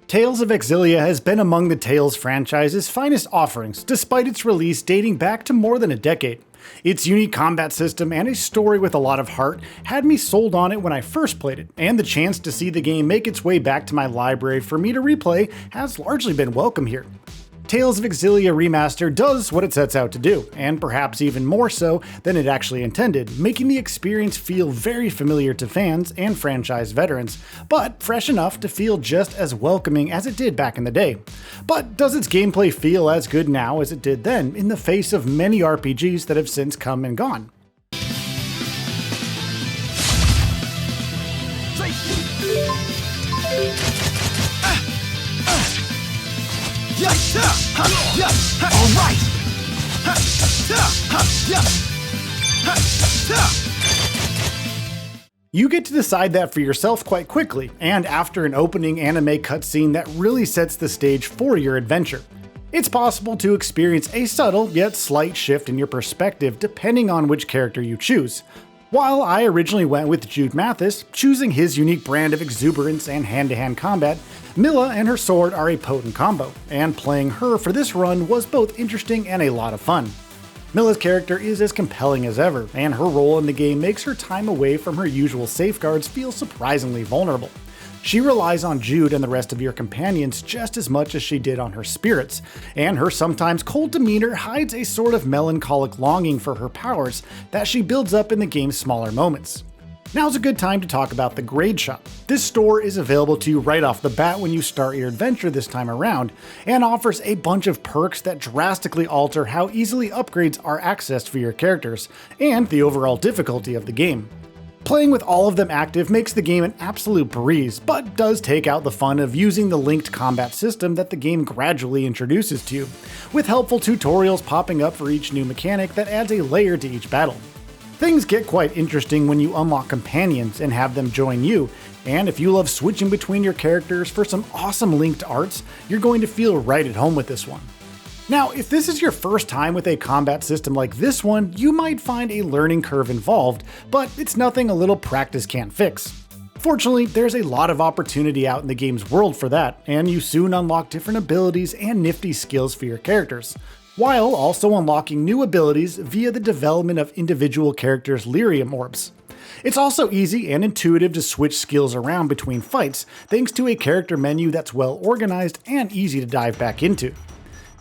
Tales of Xillia has been among the Tales franchise's finest offerings, despite its release dating back to more than a decade. Its unique combat system and a story with a lot of heart had me sold on it when I first played it, and the chance to see the game make its way back to my library for me to replay has largely been welcome here. Tales of Xillia Remastered does what it sets out to do, and perhaps even more so than it actually intended, making the experience feel very familiar to fans and franchise veterans, but fresh enough to feel just as welcoming as it did back in the day. But does its gameplay feel as good now as it did then, in the face of many RPGs that have since come and gone? You get to decide that for yourself quite quickly, and after an opening anime cutscene that really sets the stage for your adventure. It's possible to experience a subtle yet slight shift in your perspective depending on which character you choose. While I originally went with Jude Mathis, choosing his unique brand of exuberance and hand-to-hand combat, Milla and her sword are a potent combo, and playing her for this run was both interesting and a lot of fun. Milla's character is as compelling as ever, and her role in the game makes her time away from her usual safeguards feel surprisingly vulnerable. She relies on Jude and the rest of your companions just as much as she did on her spirits, and her sometimes cold demeanor hides a sort of melancholic longing for her powers that she builds up in the game's smaller moments. Now's a good time to talk about the Grade Shop. This store is available to you right off the bat when you start your adventure this time around, and offers a bunch of perks that drastically alter how easily upgrades are accessed for your characters, and the overall difficulty of the game. Playing with all of them active makes the game an absolute breeze, but does take out the fun of using the linked combat system that the game gradually introduces to you, with helpful tutorials popping up for each new mechanic that adds a layer to each battle. Things get quite interesting when you unlock companions and have them join you, and if you love switching between your characters for some awesome linked arts, you're going to feel right at home with this one. Now, if this is your first time with a combat system like this one, you might find a learning curve involved, but it's nothing a little practice can't fix. Fortunately, there's a lot of opportunity out in the game's world for that, and you soon unlock different abilities and nifty skills for your characters, while also unlocking new abilities via the development of individual characters' lyrium orbs. It's also easy and intuitive to switch skills around between fights, thanks to a character menu that's well organized and easy to dive back into.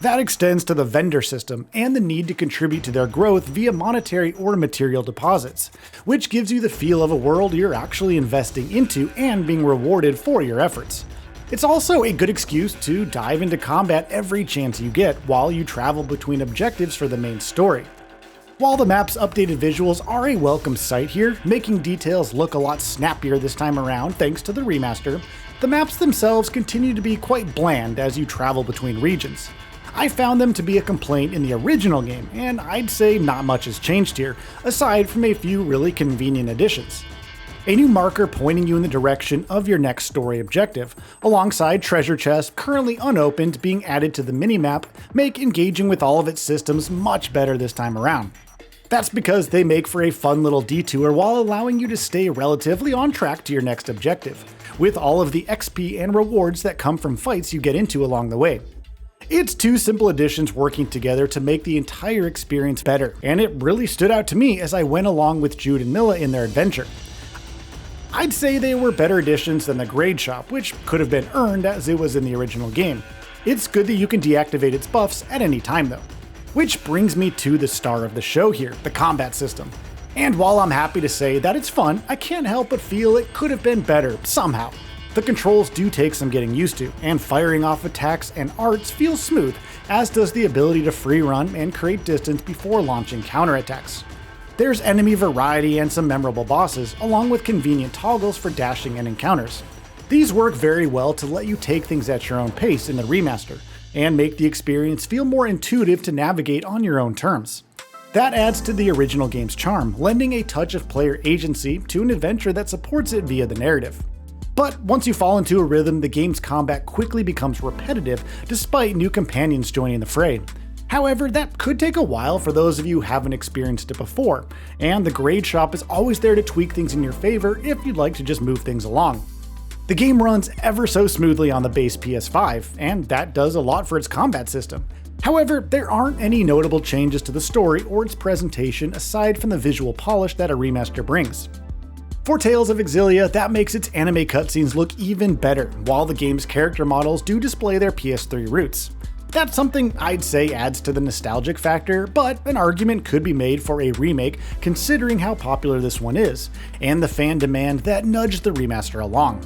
That extends to the vendor system and the need to contribute to their growth via monetary or material deposits, which gives you the feel of a world you're actually investing into and being rewarded for your efforts. It's also a good excuse to dive into combat every chance you get while you travel between objectives for the main story. While the map's updated visuals are a welcome sight here, making details look a lot snappier this time around thanks to the remaster, the maps themselves continue to be quite bland as you travel between regions. I found them to be a complaint in the original game, and I'd say not much has changed here, aside from a few really convenient additions. A new marker pointing you in the direction of your next story objective, alongside treasure chests currently unopened being added to the minimap, make engaging with all of its systems much better this time around. That's because they make for a fun little detour while allowing you to stay relatively on track to your next objective, with all of the XP and rewards that come from fights you get into along the way. It's two simple additions working together to make the entire experience better, and it really stood out to me as I went along with Jude and Milla in their adventure. I'd say they were better additions than the Grade Shop, which could have been earned as it was in the original game. It's good that you can deactivate its buffs at any time though. Which brings me to the star of the show here, the combat system. And while I'm happy to say that it's fun, I can't help but feel it could have been better somehow. The controls do take some getting used to, and firing off attacks and arts feels smooth, as does the ability to free run and create distance before launching counterattacks. There's enemy variety and some memorable bosses, along with convenient toggles for dashing and encounters. These work very well to let you take things at your own pace in the remaster, and make the experience feel more intuitive to navigate on your own terms. That adds to the original game's charm, lending a touch of player agency to an adventure that supports it via the narrative. But once you fall into a rhythm, the game's combat quickly becomes repetitive despite new companions joining the fray. However, that could take a while for those of you who haven't experienced it before, and the Grade Shop is always there to tweak things in your favor if you'd like to just move things along. The game runs ever so smoothly on the base PS5, and that does a lot for its combat system. However, there aren't any notable changes to the story or its presentation aside from the visual polish that a remaster brings. For Tales of Xillia, that makes its anime cutscenes look even better, while the game's character models do display their PS3 roots. That's something I'd say adds to the nostalgic factor, but an argument could be made for a remake considering how popular this one is, and the fan demand that nudged the remaster along.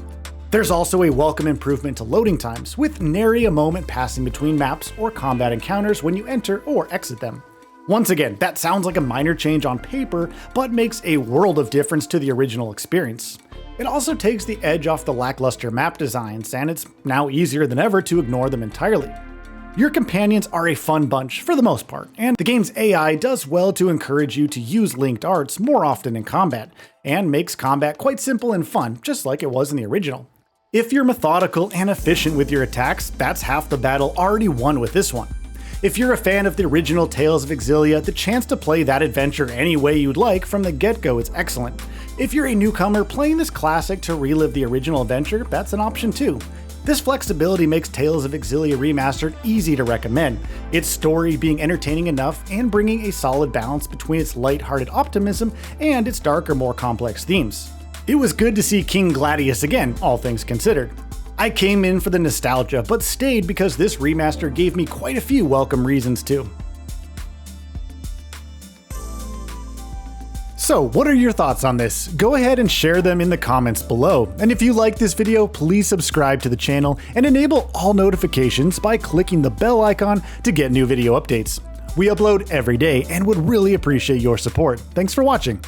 There's also a welcome improvement to loading times, with nary a moment passing between maps or combat encounters when you enter or exit them. Once again, that sounds like a minor change on paper, but makes a world of difference to the original experience. It also takes the edge off the lackluster map designs, and it's now easier than ever to ignore them entirely. Your companions are a fun bunch for the most part, and the game's AI does well to encourage you to use linked arts more often in combat, and makes combat quite simple and fun, just like it was in the original. If you're methodical and efficient with your attacks, that's half the battle already won with this one. If you're a fan of the original Tales of Xillia, the chance to play that adventure any way you'd like from the get-go is excellent. If you're a newcomer playing this classic to relive the original adventure, that's an option too. This flexibility makes Tales of Xillia Remastered easy to recommend, its story being entertaining enough and bringing a solid balance between its lighthearted optimism and its darker, more complex themes. It was good to see King Gladius again, all things considered. I came in for the nostalgia, but stayed because this remaster gave me quite a few welcome reasons too. So, what are your thoughts on this? Go ahead and share them in the comments below. And if you like this video, please subscribe to the channel and enable all notifications by clicking the bell icon to get new video updates. We upload every day and would really appreciate your support. Thanks for watching.